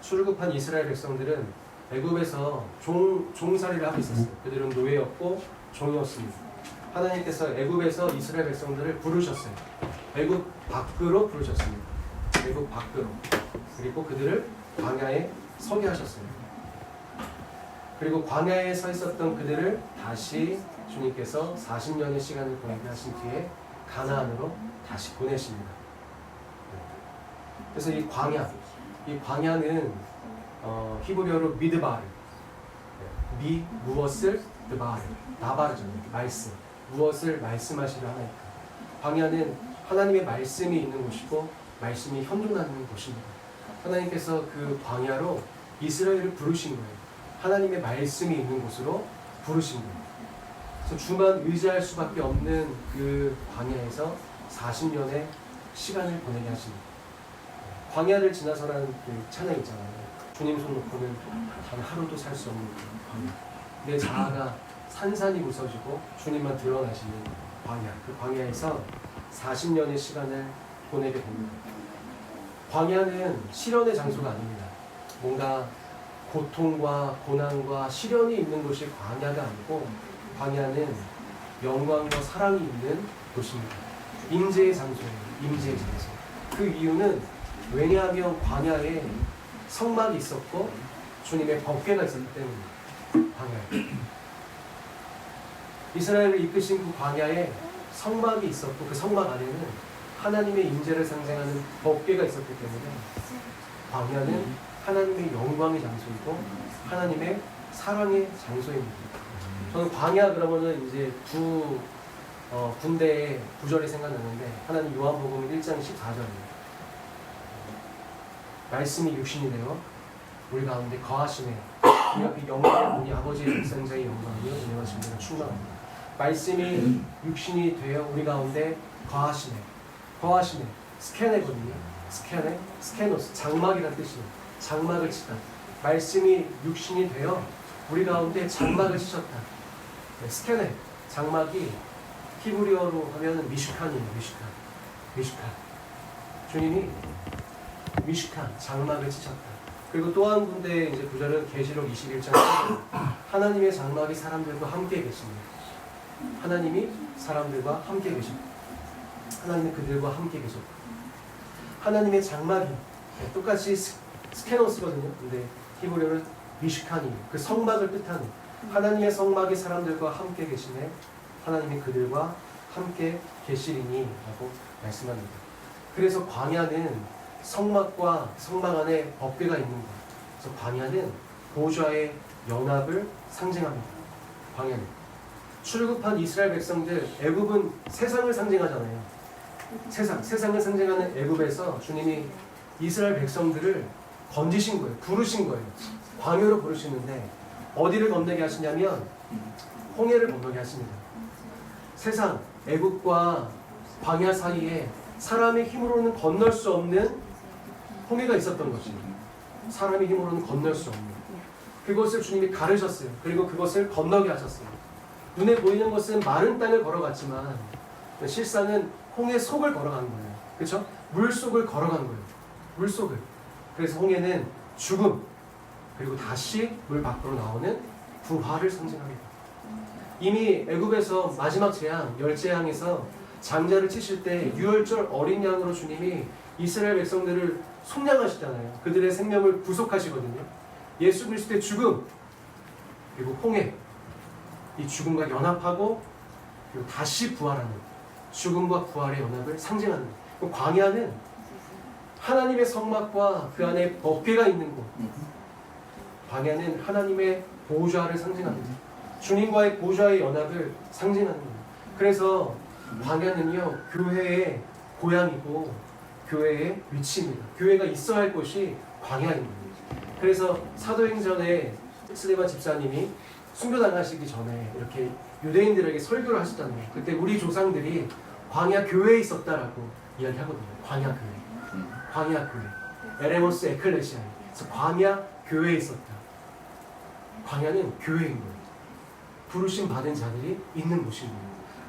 출애굽한 이스라엘 백성들은 애굽에서 종살이를 하고 있었어요. 그들은 노예였고 종이었습니다. 하나님께서 애굽에서 이스라엘 백성들을 부르셨어요. 애굽 밖으로 부르셨습니다. 애굽 밖으로. 그리고 그들을 광야에 서게 하셨어요. 그리고 광야에 서 있었던 그들을 다시 주님께서 40년의 시간을 보내게 하신 뒤에 가나안으로 다시 보내십니다. 그래서 이 광야는 히브리어로 미드바르, 무엇을 드바르, 나바르잖아요. 말씀, 무엇을 말씀하시려 하나이까. 광야는 하나님의 말씀이 있는 곳이고 말씀이 현존하는 곳입니다. 하나님께서 그 광야로 이스라엘을 부르신 거예요. 하나님의 말씀이 있는 곳으로 부르신 거예요. 그래서 주만 의지할 수밖에 없는 그 광야에서 40년의 시간을 보내게 하십니다. 광야를 지나서라는 그 찬양 있잖아요. 주님 손 놓고는 단 하루도 살 수 없는 광야. 내 자아가 산산이 부서지고 주님만 드러나시는 광야. 그 광야에서 40년의 시간을 보내게 됩니다. 광야는 실현의 장소가 아닙니다. 뭔가 고통과 고난과 시련이 있는 곳이 광야가 아니고 광야는 영광과 사랑이 있는 곳입니다. 임재의 장소예요. 임재의 장소. 그 이유는 왜냐하면 광야에 성막이 있었고 주님의 법궤가 있었기 때문입니다. 광야에. 이스라엘을 이끄신 그 광야에 성막이 있었고 그 성막 안에는 하나님의 임재를 상징하는 법궤가 있었기 때문에 광야는 하나님의 영광의 장소이고 하나님의 사랑의 장소입니다. 저는 광야 그러면은 이제 두 군데의 구절이 생각나는데 하나는 요한복음 1장 14절입니다. 말씀이 육신이 되어 우리 가운데 거하시네. 이 앞에 영광을 보니 아버지의 일생자의 영광이요 은혜와 진리가 충만합니다. 말씀이 육신이 되어 우리 가운데 거하시네. 거하시네. 스케네거든요. 스케노스 장막이라는 뜻이에요. 장막을 치다. 말씀이 육신이 되어 우리 가운데 장막을 치셨다. 네, 스케네 장막이 히브리어로 하면 미슈칸이에요. 미슈칸. 주님이 미슈칸 장막을 치셨다. 그리고 또 한 군데 이제 구절은 계시록 21장 하나님의 장막이 사람들과 함께 계십니다. 하나님이 사람들과 함께 계십니다. 하나님이 그들과 함께 계셨다. 하나님의 장막이 똑같이 스케노스거든요. 근데 히브리어는 미슈칸이 그 성막을 뜻하는 하나님의 성막이 사람들과 함께 계시네. 하나님이 그들과 함께 계시리니 라고 말씀합니다. 그래서 광야는 성막과 성막 안에 법궤가 있는 것. 그래서 광야는 보좌의 연합을 상징합니다. 광야는 출애굽한 이스라엘 백성들 애굽은 세상을 상징하잖아요. 세상을 상징하는 애굽에서 주님이 이스라엘 백성들을 건지신 거예요. 부르신 거예요. 광야로 부르시는데 어디를 건너게 하시냐면 홍해를 건너게 하십니다. 세상 애굽과 광야 사이에 사람의 힘으로는 건널 수 없는 홍해가 있었던 것이 사람의 힘으로는 건널 수 없는 그것을 주님이 가르셨어요. 그리고 그것을 건너게 하셨어요. 눈에 보이는 것은 마른 땅을 걸어갔지만 실상은 홍해 속을 걸어간 거예요. 그렇죠? 물 속을 걸어간 거예요. 물 속을. 그래서 홍해는 죽음 그리고 다시 물 밖으로 나오는 부활을 상징합니다. 이미 애굽에서 마지막 재앙, 열재앙에서 장자를 치실 때 유월절 어린 양으로 주님이 이스라엘 백성들을 속량하시잖아요. 그들의 생명을 구속하시거든요. 예수 그리스도의 죽음 그리고 홍해 이 죽음과 연합하고 그리고 다시 부활하는 죽음과 부활의 연합을 상징하는 거예요. 광야는 하나님의 성막과 그 안에 법궤가 있는 곳. 광야는 하나님의 보좌를 상징합니다. 주님과의 보좌의 연합을 상징하는 거예요. 그래서 광야는요 교회의 고향이고 교회의 위치입니다. 교회가 있어야 할 곳이 광야입니다. 그래서 사도행전에 스데반 집사님이 순교당하시기 전에 이렇게 유대인들에게 설교를 하셨잖아요. 그때 우리 조상들이 광야 교회에 있었다라고 이야기하거든요. 광야 교회. 에레모스 에클레시아. 그래서 광야 교회에 있었다. 광야는 교회인 거예요. 부르심 받은 자들이 있는 곳입니다.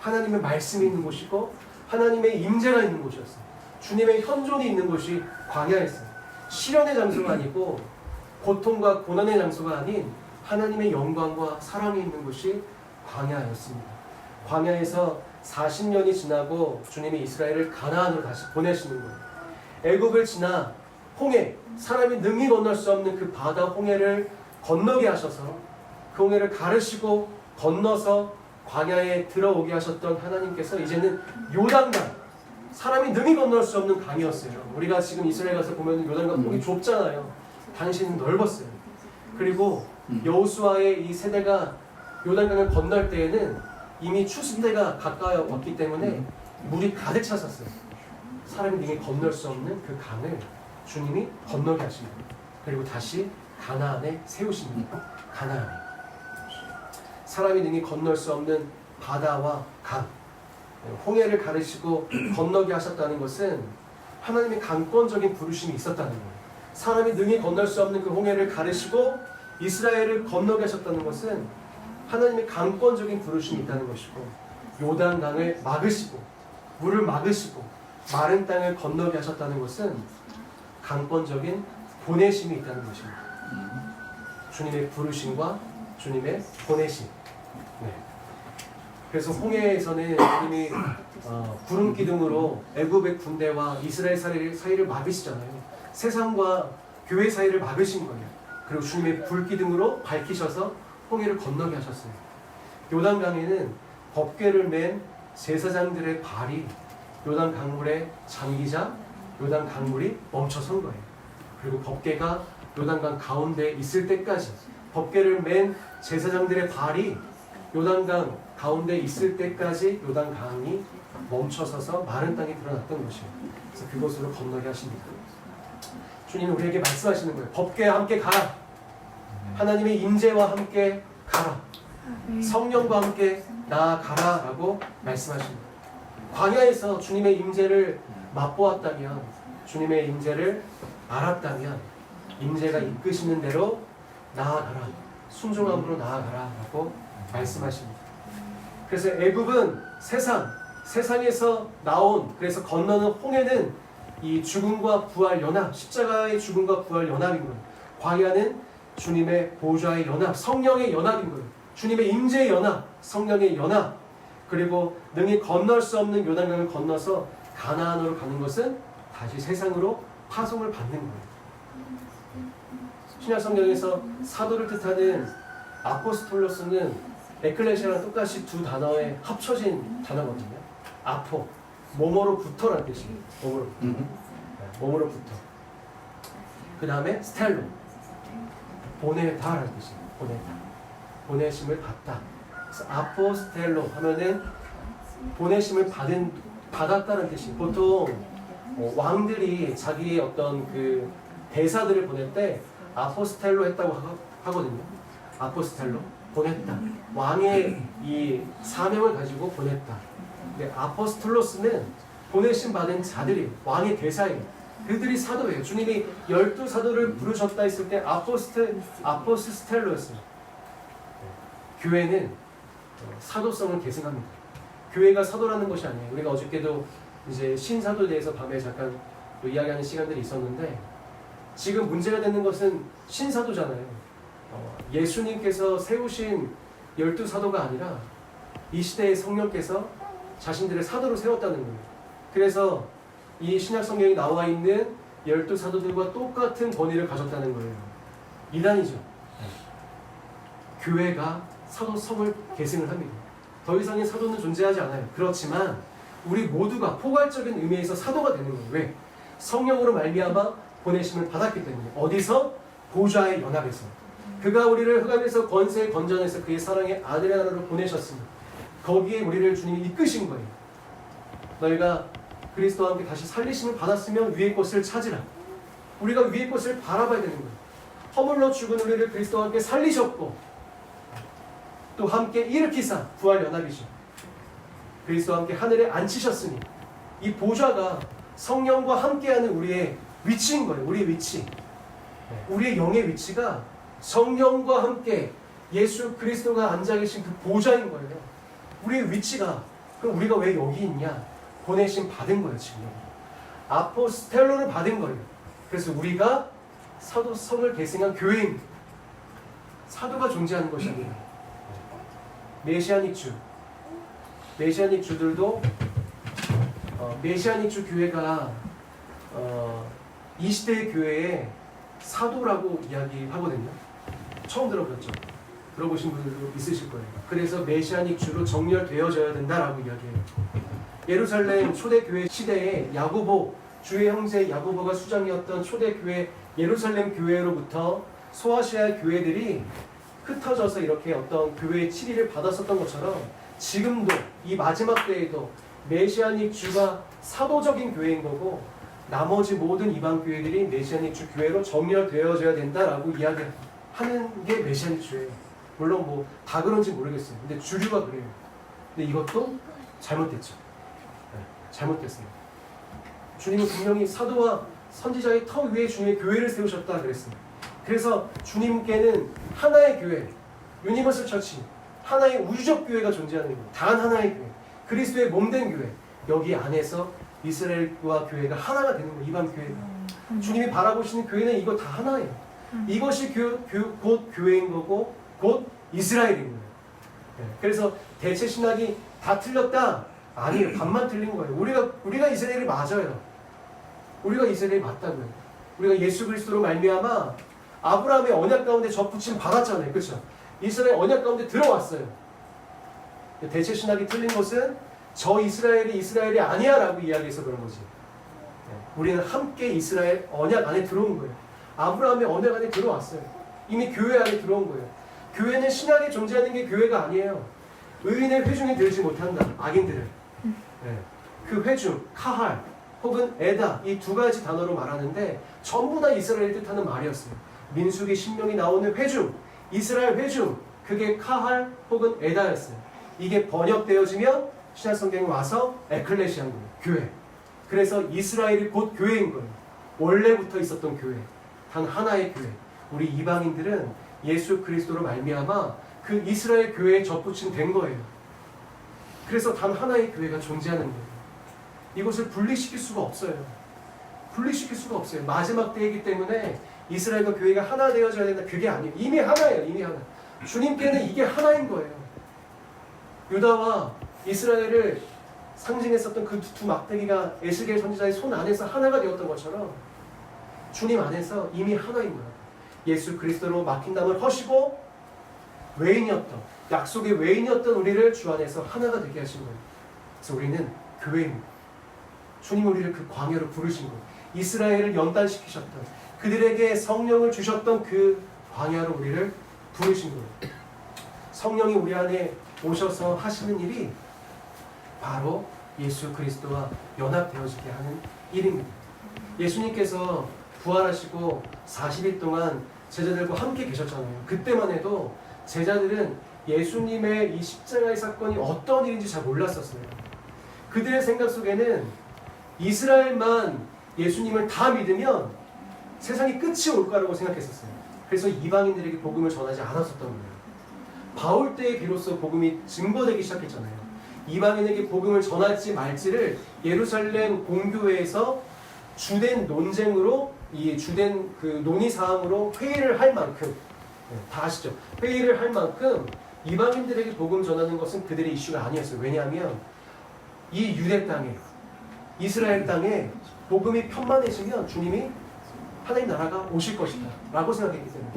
하나님의 말씀이 있는 곳이고 하나님의 임재가 있는 곳이었어요. 주님의 현존이 있는 곳이 광야였어요. 실현의 장소가 아니고 고통과 고난의 장소가 아닌 하나님의 영광과 사랑이 있는 곳이 광야였습니다. 광야에서 40년이 지나고 주님이 이스라엘을 가나안으로 다시 보내시는 거예요. 애굽을 지나 홍해, 사람이 능히 건널 수 없는 그 바다 홍해를 건너게 하셔서 그 홍해를 가르시고 건너서 광야에 들어오게 하셨던 하나님께서 이제는 요단강, 사람이 능히 건널 수 없는 강이었어요. 우리가 지금 이스라엘 가서 보면 요단강 폭이 좁잖아요. 당신은 넓었어요. 그리고 여호수아의 이 세대가 요단강을 건널 때에는 이미 추수 때가 가까이 왔기 때문에 물이 가득 찼었어요. 사람이 능히 건널 수 없는 그 강을 주님이 건너게 하십니다. 그리고 다시 가나안에 세우십니다. 가나안에 사람이 능히 건널 수 없는 바다와 강, 홍해를 가르시고 건너게 하셨다는 것은 하나님의 강권적인 부르심이 있었다는 거예요. 사람이 능히 건널 수 없는 그 홍해를 가르시고 이스라엘을 건너게 하셨다는 것은 하나님의 강권적인 부르심이 있다는 것이고, 요단강을 막으시고 물을 막으시고 마른 땅을 건너게 하셨다는 것은 강권적인 보내심이 있다는 것입니다. 주님의 부르심과 주님의 보내심. 네. 그래서 홍해에서는 주님이 구름 기둥으로 애굽의 군대와 이스라엘 사이를 막으시잖아요. 세상과 교회 사이를 막으신 거예요. 그리고 주님의 불 기둥으로 밝히셔서 홍해를 건너게 하셨어요. 요단강에는 법궤를 맨 제사장들의 발이 요단 강물에 잠기자 요단 강물이 멈춰선 거예요. 그리고 법궤가 요단강 가운데 있을 때까지, 법궤를 맨 제사장들의 발이 요단강 가운데 있을 때까지 요단강이 멈춰서서 마른 땅이 드러났던 것이에요. 그래서 그곳으로 건너게 하십니다. 주님은 우리에게 말씀하시는 거예요. 법궤와 함께 가라. 하나님의 임재와 함께 가라. 성령과 함께 나아가라 라고 말씀하십니다. 광야에서 주님의 임재를 맛보았다면, 주님의 임재를 알았다면 임재가 이끄시는 대로 나아가라, 순종함으로 나아가라 라고 말씀하십니다. 그래서 애굽은 세상에서 나온, 그래서 건너는 홍해는 이 죽음과 부활 연합, 십자가의 죽음과 부활 연합인 거예요. 광야는 주님의 보좌의 연합, 성령의 연합인 거예요. 주님의 임재의 연합, 성령의 연합. 그리고 능히 건널 수 없는 요단강을 건너서 가나안으로 가는 것은 다시 세상으로 파송을 받는 거예요. 신약 성경에서 사도를 뜻하는 아포스톨로스는 에클레시아랑 똑같이 두 단어에 합쳐진 단어거든요. 아포, 몸으로부터라는 뜻이에요. 몸으로부터. 그 다음에 스텔로, 보내다라는 뜻이에요. 보내다, 보내심을 받다. 그래서 아포스텔로 하면은 보내심을 받았다는 뜻이에요. 보통 왕들이 자기의 어떤 그 대사들을 보낼 때 아포스텔로 했다고 하거든요. 아포스텔로, 보냈다. 왕의 이 사명을 가지고 보냈다. 근데 아포스톨로스는 보내심 받은 자들이 왕의 대사예요. 그들이 사도예요. 주님이 12사도를 부르셨다 했을 때 아포스텔로였어요. 교회는 사도성을 계승합니다. 교회가 사도라는 것이 아니에요. 우리가 어저께도 이제 신사도에 대해서 밤에 잠깐 이야기하는 시간들이 있었는데, 지금 문제가 되는 것은 신사도잖아요. 예수님께서 세우신 12사도가 아니라 이 시대의 성령께서 자신들의 사도로 세웠다는 거예요. 그래서 이 신약 성경에 나와 있는 12사도들과 똑같은 권위를 가졌다는 거예요. 이단이죠. 교회가 사도성을 계승을 합니다. 더 이상의 사도는 존재하지 않아요. 그렇지만 우리 모두가 포괄적인 의미에서 사도가 되는 거예요. 왜? 성령으로 말미암아 보내심을 받았기 때문에. 어디서? 보좌의 연합에서. 그가 우리를 흑암에서 권세의 건전에서 그의 사랑의 아들의 나라로 보내셨습니다. 거기에 우리를 주님이 이끄신 거예요. 너희가 그리스도와 함께 다시 살리심을 받았으면 위의 것을 찾으라. 우리가 위의 것을 바라봐야 되는 거예요. 허물로 죽은 우리를 그리스도와 함께 살리셨고 또 함께 일으키사, 부활 연합이죠. 그리스도와 함께 하늘에 앉히셨으니 이 보좌가 성령과 함께하는 우리의 위치인 거예요. 우리의 위치. 우리의 영의 위치가 성령과 함께 예수 그리스도가 앉아 계신 그 보좌인 거예요. 우리의 위치가. 그럼 우리가 왜 여기 있냐? 보내심 받은 거예요. 지금 아포스텔로를 받은 거예요. 그래서 우리가 사도성을 계승한 교회입니다. 사도가 존재하는 것이 아니라 메시아닉 주들도 메시아닉 주 교회가 이 시대의 교회에 사도라고 이야기하거든요. 처음 들어보셨죠? 들어보신 분들도 있으실 거예요. 그래서 메시아닉 주로 정렬되어져야 된다라고 이야기해요. 예루살렘 초대교회 시대에 야고보, 주의 형제 야고보가 수장이었던 초대교회 예루살렘 교회로부터 소아시아 교회들이 흩어져서 이렇게 어떤 교회의 치리를 받았었던 것처럼 지금도 이 마지막 때에도 메시아닉 주가 사도적인 교회인 거고 나머지 모든 이방 교회들이 메시아닉 주 교회로 정렬되어져야 된다라고 이야기하는 게 메시아닉 주예요. 물론 뭐 다 그런지 모르겠어요. 근데 주류가 그래요. 근데 이것도 잘못됐죠. 네, 잘못됐어요. 주님은 분명히 사도와 선지자의 터 위에 주님의 교회를 세우셨다 그랬습니다. 그래서 주님께는 하나의 교회, 유니버설 처치, 하나의 우주적 교회가 존재하는 거예요. 단 하나의 교회, 그리스도의 몸된 교회. 여기 안에서 이스라엘과 교회가 하나가 되는 거예요. 이방 교회가. 주님이 바라보시는 교회는 이거 다 하나예요. 이것이 곧 교회인 거고 곧 이스라엘인 거예요. 네. 그래서 대체 신학이 다 틀렸다? 아니에요. 반만 틀린 거예요. 우리가 이스라엘이 맞아요. 우리가 이스라엘이 맞다고요. 우리가 예수 그리스도로 말미암아 아브라함의 언약 가운데 접붙임 받았잖아요. 그렇죠? 이스라엘 언약 가운데 들어왔어요. 대체 신학이 틀린 것은 저 이스라엘이 아니야 라고 이야기해서 그런 거지. 우리는 함께 이스라엘 언약 안에 들어온 거예요. 아브라함의 언약 안에 들어왔어요. 이미 교회 안에 들어온 거예요. 교회는 신약에 존재하는 게 교회가 아니에요. 의인의 회중에 들지 못한다. 악인들을. 그 회중, 카할 혹은 에다 이 두 가지 단어로 말하는데 전부 다 이스라엘 뜻하는 말이었어요. 민수기 신명이 나오는 회중, 이스라엘 회중, 그게 카할 혹은 에다였어요. 이게 번역되어지면 신약 성경에 와서 에클레시아인 거예요. 교회. 그래서 이스라엘이 곧 교회인 거예요. 원래부터 있었던 교회. 단 하나의 교회. 우리 이방인들은 예수 그리스도로 말미암아 그 이스라엘 교회에 접붙임 된 거예요. 그래서 단 하나의 교회가 존재하는 거예요. 이것을 분리시킬 수가 없어요. 분리시킬 수가 없어요. 마지막 때이기 때문에 이스라엘과 교회가 하나 되어져야 된다. 그게 아니에요. 이미 하나예요. 이미 하나. 주님께는 이게 하나인 거예요. 유다와 이스라엘을 상징했었던 그 두 막대기가 에스겔 선지자의 손 안에서 하나가 되었던 것처럼 주님 안에서 이미 하나인 거예요. 예수 그리스도로 막힌담을 허시고 외인이었던, 약속의 외인이었던 우리를 주 안에서 하나가 되게 하신 거예요. 그래서 우리는 교회입니다. 주님 우리를 그 광야로 부르신 거예요. 이스라엘을 연단시키셨던, 그들에게 성령을 주셨던 그 광야로 우리를 부르신 거예요. 성령이 우리 안에 오셔서 하시는 일이 바로 예수 그리스도와 연합되어지게 하는 일입니다. 예수님께서 부활하시고 40일 동안 제자들과 함께 계셨잖아요. 그때만 해도 제자들은 예수님의 이 십자가의 사건이 어떤 일인지 잘 몰랐었어요. 그들의 생각 속에는 이스라엘만 예수님을 다 믿으면 세상이 끝이 올 거라고 생각했었어요. 그래서 이방인들에게 복음을 전하지 않았었던 거예요. 바울 때에 비로소 복음이 증거되기 시작했잖아요. 이방인에게 복음을 전할지 말지를 예루살렘 공교회에서 주된 논쟁으로, 이 주된 그 논의 사항으로 회의를 할 만큼, 다 아시죠? 회의를 할 만큼 이방인들에게 복음 전하는 것은 그들의 이슈가 아니었어요. 왜냐하면 이 유대 땅에, 이스라엘 땅에 복음이 편만해지면 주님이 하나님 나라가 오실 것이다 라고 생각했기 때문에.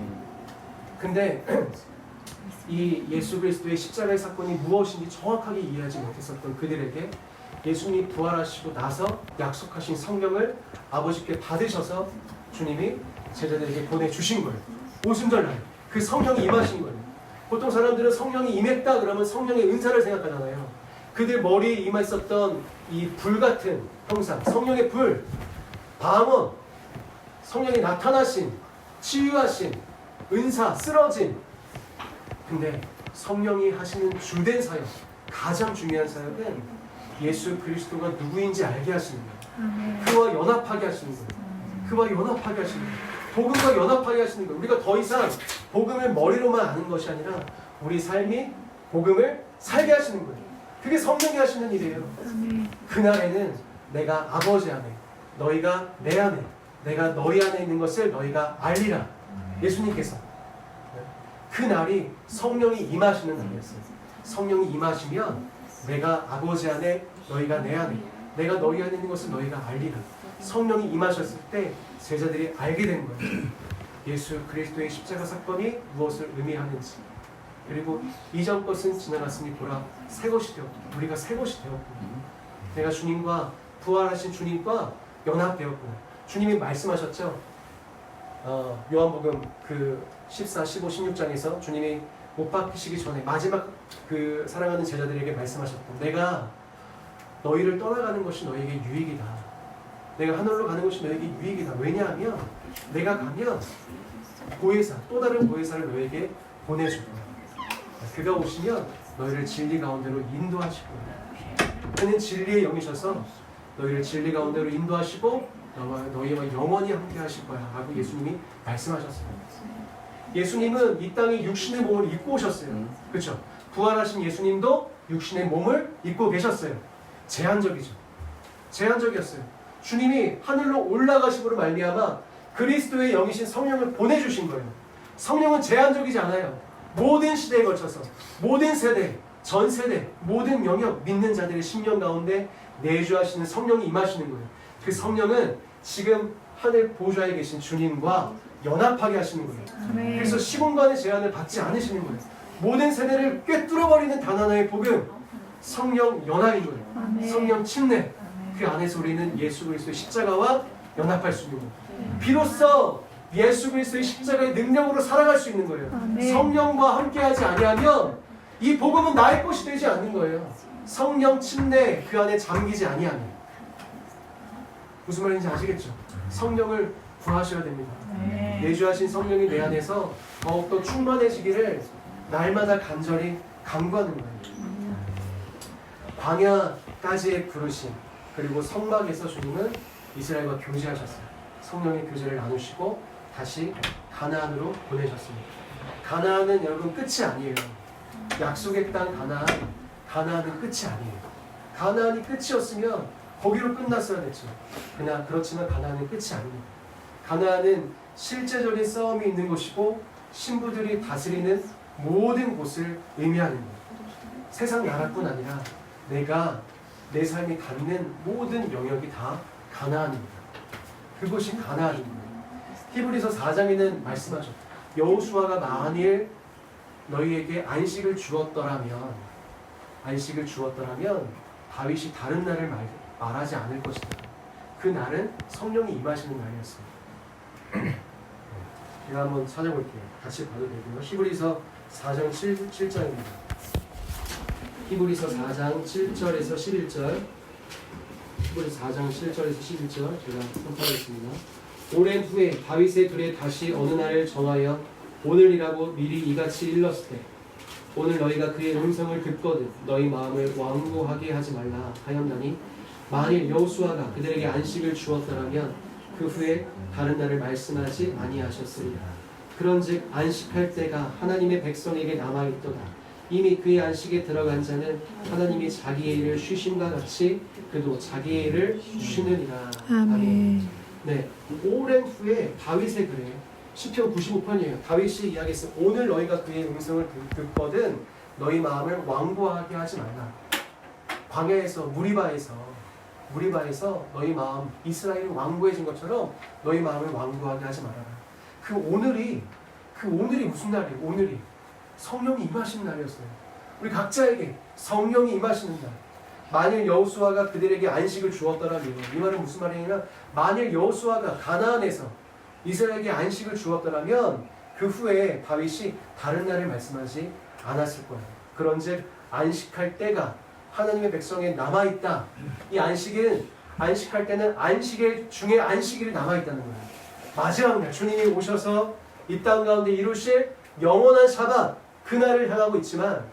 근데 이 예수 그리스도의 십자가의 사건이 무엇인지 정확하게 이해하지 못했었던 그들에게 예수님이 부활하시고 나서 약속하신 성령을 아버지께 받으셔서 주님이 제자들에게 보내주신 거예요. 오순절날 그 성령이 임하신 거예요. 보통 사람들은 성령이 임했다 그러면 성령의 은사를 생각하잖아요. 그들 머리에 임했었던 이 불같은 형상, 성령의 불, 방언, 성령이 나타나신, 치유하신, 은사, 쓰러짐. 근데 성령이 하시는 주된 사역, 가장 중요한 사역은 예수 그리스도가 누구인지 알게 하시는 거예요. 그와 연합하게 하시는 거예요. 그와 연합하게 하시는 거예요. 복음과 연합하게 하시는 거예요. 우리가 더 이상 복음을 머리로만 아는 것이 아니라 우리 삶이 복음을 살게 하시는 거예요. 그게 성령이 하시는 일이에요. 그날에는 내가 아버지 안에, 너희가 내 안에, 내가 너희 안에 있는 것을 너희가 알리라. 예수님께서 그 날이 성령이 임하시는 날이었어요. 성령이 임하시면 내가 아버지 안에 너희가 내 안에 내가 너희 안에 있는 것을 너희가 알리라. 성령이 임하셨을 때 제자들이 알게 된 거예요. 예수 그리스도의 십자가 사건이 무엇을 의미하는지. 그리고 이전 것은 지나갔으니 보라 새 것이 되었고 우리가 새 것이 되었고 내가 주님과 부활하신 주님과 연합되었구나. 주님이 말씀하셨죠. 요한복음 그 14, 15, 16장에서 주님이 못 박히시기 전에 마지막 그 사랑하는 제자들에게 말씀하셨고 내가 너희를 떠나가는 것이 너희에게 유익이다. 내가 하늘로 가는 것이 너희에게 유익이다. 왜냐하면 내가 가면 보혜사, 또 다른 보혜사를 너희에게 보내줄 거야. 그가 오시면 너희를 진리 가운데로 인도하실 거야. 그는 진리의 영이셔서 너희를 진리 가운데로 인도하시고 너희와 영원히 함께 하실 거야 라고 예수님이 말씀하셨어요. 예수님은 이 땅에 육신의 몸을 입고 오셨어요. 그렇죠? 부활하신 예수님도 육신의 몸을 입고 계셨어요. 제한적이죠. 제한적이었어요. 주님이 하늘로 올라가심으로 말미암아 그리스도의 영이신 성령을 보내주신 거예요. 성령은 제한적이지 않아요. 모든 시대에 걸쳐서 모든 세대, 전 세대, 모든 영역 믿는 자들의 심령 가운데 내주하시는 성령이 임하시는 거예요. 그 성령은 지금 하늘 보좌에 계신 주님과 연합하게 하시는 거예요. 그래서 시공간의 제한을 받지 않으시는 거예요. 모든 세대를 꿰뚫어버리는 단 하나의 복음, 성령 연합인 거예요. 성령 침례. 그 안에서 우리는 예수 그리스도의 십자가와 연합할 수 있는 거예요. 비로소 예수 그리스도의 십자가의 능력으로 살아갈 수 있는 거예요. 성령과 함께하지 아니하면 이 복음은 나의 것이 되지 않는 거예요. 성령 침례 그 안에 잠기지 아니하면. 무슨 말인지 아시겠죠? 성령을 구하셔야 됩니다. 내주하신 성령이 내 안에서 더욱더 충만해지기를 날마다 간절히 간구하는 거예요. 광야까지의 부르심 그리고 성막에서 주님은 이스라엘과 교제하셨어요. 성령의 교제를 나누시고 다시 가나안으로 보내셨습니다. 가나안은 여러분 끝이 아니에요. 약속의 땅 가나안은 끝이 아니에요. 가나안이 끝이었으면 거기로 끝났어야 됐죠. 그렇지만 가나안은 끝이 아닙니다. 가나안은 실제적인 싸움이 있는 곳이고 신부들이 다스리는 모든 곳을 의미하는 거예요. 세상 나라뿐 아니라 내 삶이 닿는 모든 영역이 다 가나안입니다. 그곳이 가나안입니다. 히브리서 4장에는 말씀하죠. 여호수아가 만일 너희에게 안식을 주었더라면 다윗이 다른 날을 말하지 않을 것이다. 그 날은 성령이 임하시는 날이었습니다. 제가 한번 찾아볼게요. 같이 봐도 되고요. 히브리서 4장 7절입니다. 히브리서 4장 7절에서 11절. 히브리서 4장 7절에서 11절 제가 선포하겠습니다. 오랜 후에 다윗의 들에 다시 어느 날을 정하여 오늘이라고 미리 이같이 일렀을 때 오늘 너희가 그의 음성을 듣거든 너희 마음을 완고하게 하지 말라 하였나니 만일 여호수아가 그들에게 안식을 주었더라면 그 후에 다른 날을 말씀하지 아니하셨으리라. 그런즉 안식할 때가 하나님의 백성에게 남아있도다. 이미 그의 안식에 들어간 자는 하나님이 자기의 일을 쉬심과 같이 그도 자기의 일을 쉬느니라. 아멘. 네, 오랜 후에 다윗의 글에 시편 95편이에요. 다윗이 이야기했어요. 오늘 너희가 그의 음성을 듣거든 너희 마음을 완고하게 하지 말라. 광야에서 무리바에서 너희 마음 이스라엘이 완고해진 것처럼 너희 마음을 완고하게 하지 말아라. 그 오늘이 무슨 날이에요? 오늘이 성령이 임하시는 날이었어요. 우리 각자에게 성령이 임하시는 날. 만일 여호수아가 그들에게 안식을 주었더라면 이 말은 무슨 말이냐면 만일 여호수아가 가나안에서 이스라엘에게 안식을 주었더라면 그 후에 다윗이 다른 날을 말씀하지 않았을 거예요. 그런즉 안식할 때가 하나님의 백성에 남아있다. 이 안식할 때는 안식일 중에 안식일이 남아있다는 거예요. 마지막 날 주님이 오셔서 이 땅 가운데 이루실 영원한 샤bat 그날을 향하고 있지만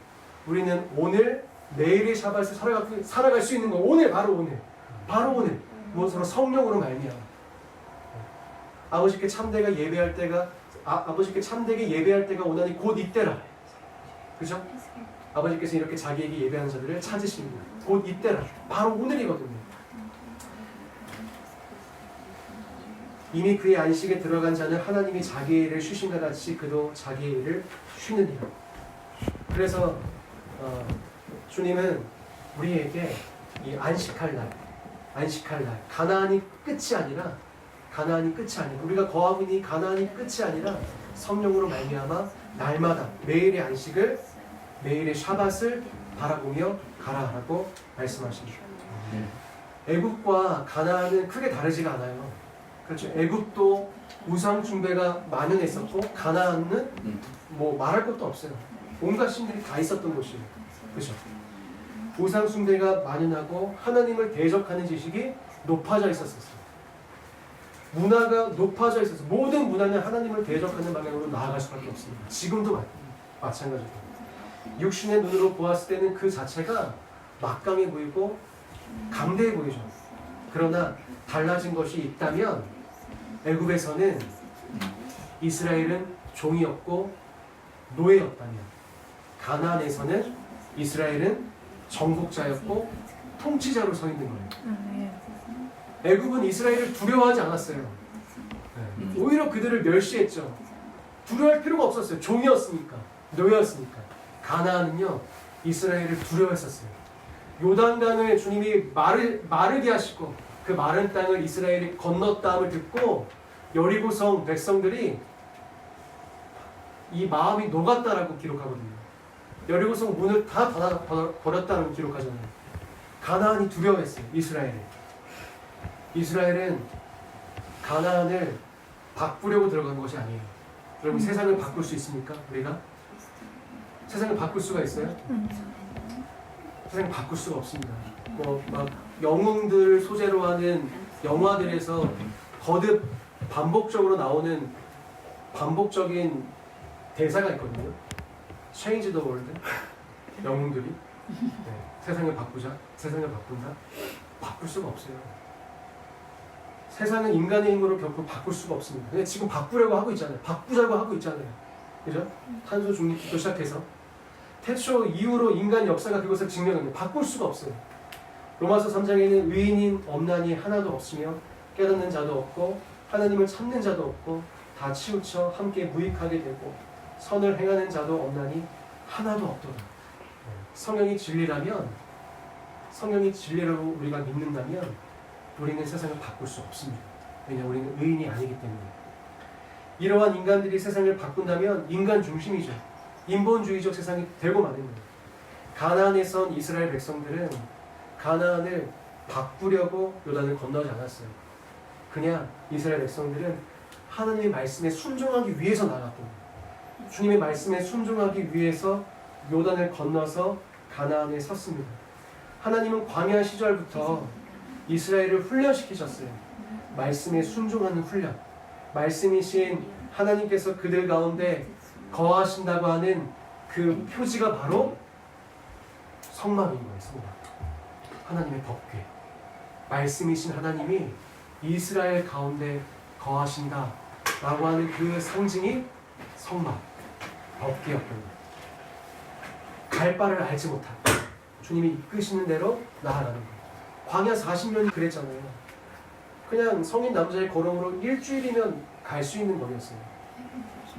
우리는 오늘 내일의 샤bat을 살아갈 수 있는 거예요. 오늘 바로 오늘 무엇으로 성령으로 말미암아 아버지께 참되게 예배할 때가 오나니 곧 이때라. 그죠? 아버지께서 이렇게 자기에게 예배하는 자들을 찾으십니다. 곧 이때라. 바로 오늘이거든요. 이미 그의 안식에 들어간 자는 하나님이 자기의 일을 쉬신과 같이 그도 자기의 일을 쉬느니라. 그래서 주님은 우리에게 이 안식할 날, 가나안이 끝이 아니라 우리가 거하고 있는 이 가나안이 끝이 아니라 성령으로 말미암아 날마다 매일의 안식을, 매일의 샤밧을 바라보며 가라라고 말씀하십니다. 애굽과 가나안은 크게 다르지가 않아요. 그렇죠. 애굽도 우상 숭배가 만연했었고 가나안은 뭐 말할 것도 없어요. 온갖 신들이 다 있었던 곳이에요. 그렇죠. 우상 숭배가 만연하고 하나님을 대적하는 지식이 높아져 있었어요. 문화가 높아져 있어서 모든 문화는 하나님을 대적하는 방향으로 나아갈 수밖에 없습니다. 지금도 마찬가지입니다. 육신의 눈으로 보았을 때는 그 자체가 막강해 보이고 강대해 보이죠. 그러나 달라진 것이 있다면 애굽에서는 이스라엘은 종이었고 노예였다면 가나안에서는 이스라엘은 정복자였고 통치자로 서 있는 거예요. 애굽은 이스라엘을 두려워하지 않았어요. 오히려 그들을 멸시했죠. 두려워할 필요가 없었어요. 종이었으니까, 노예였으니까. 가나안은요, 이스라엘을 두려워했었어요. 요단강을 주님이 마르게 하시고 그 마른 땅을 이스라엘이 건넜다함을 듣고 여리고성 백성들이 이 마음이 녹았다라고 기록하거든요. 여리고성 문을 다 닫아버렸다라고 기록하잖아요. 가나안이 두려워했어요. 이스라엘은 가나안을 바꾸려고 들어간 것이 아니에요. 여러분 세상을 바꿀 수 있습니까? 우리가? 세상을 바꿀 수가 있어요? 세상을 바꿀 수가 없습니다. 막 영웅들 소재로 하는 영화들에서 거듭 반복적으로 나오는 반복적인 대사가 있거든요. Change the world. 영웅들이 세상을 바꾸자, 세상을 바꾼다. 바꿀 수가 없어요. 세상은 인간의 힘으로 결코 바꿀 수가 없습니다. 근데 지금 바꾸려고 하고 있잖아요. 바꾸자고 하고 있잖아요. 그죠? 탄소 중립부터 시작해서 태초 이후로 인간 역사가 그것을 증명합니다. 바꿀 수가 없어요. 로마서 3장에는 의인인 없나니 하나도 없으며 깨닫는 자도 없고 하나님을 찾는 자도 없고 다 치우쳐 함께 무익하게 되고 선을 행하는 자도 없나니 하나도 없도다. 성령이 진리라고 우리가 믿는다면 우리는 세상을 바꿀 수 없습니다. 왜냐하면 우리는 의인이 아니기 때문에. 이러한 인간들이 세상을 바꾼다면 인간 중심이죠. 인본주의적 세상이 되고 마는 거예요. 가나안에선 이스라엘 백성들은 가나안을 바꾸려고 요단을 건너지 않았어요. 그냥 이스라엘 백성들은 하나님의 말씀에 순종하기 위해서 나갔고 주님의 말씀에 순종하기 위해서 요단을 건너서 가나안에 섰습니다. 하나님은 광야 시절부터 이스라엘을 훈련시키셨어요. 말씀에 순종하는 훈련. 말씀이신 하나님께서 그들 가운데 거하신다고 하는 그 표지가 바로 성막인 거예요. 성막. 하나님의 법궤. 말씀이신 하나님이 이스라엘 가운데 거하신다라고 하는 그 상징이 성막, 법궤였던 거예요. 갈 바를 알지 못한 주님이 이끄시는 대로 나아가는 거예요. 광야 40년이 그랬잖아요. 그냥 성인 남자의 걸음으로 일주일이면 갈 수 있는 거리였어요.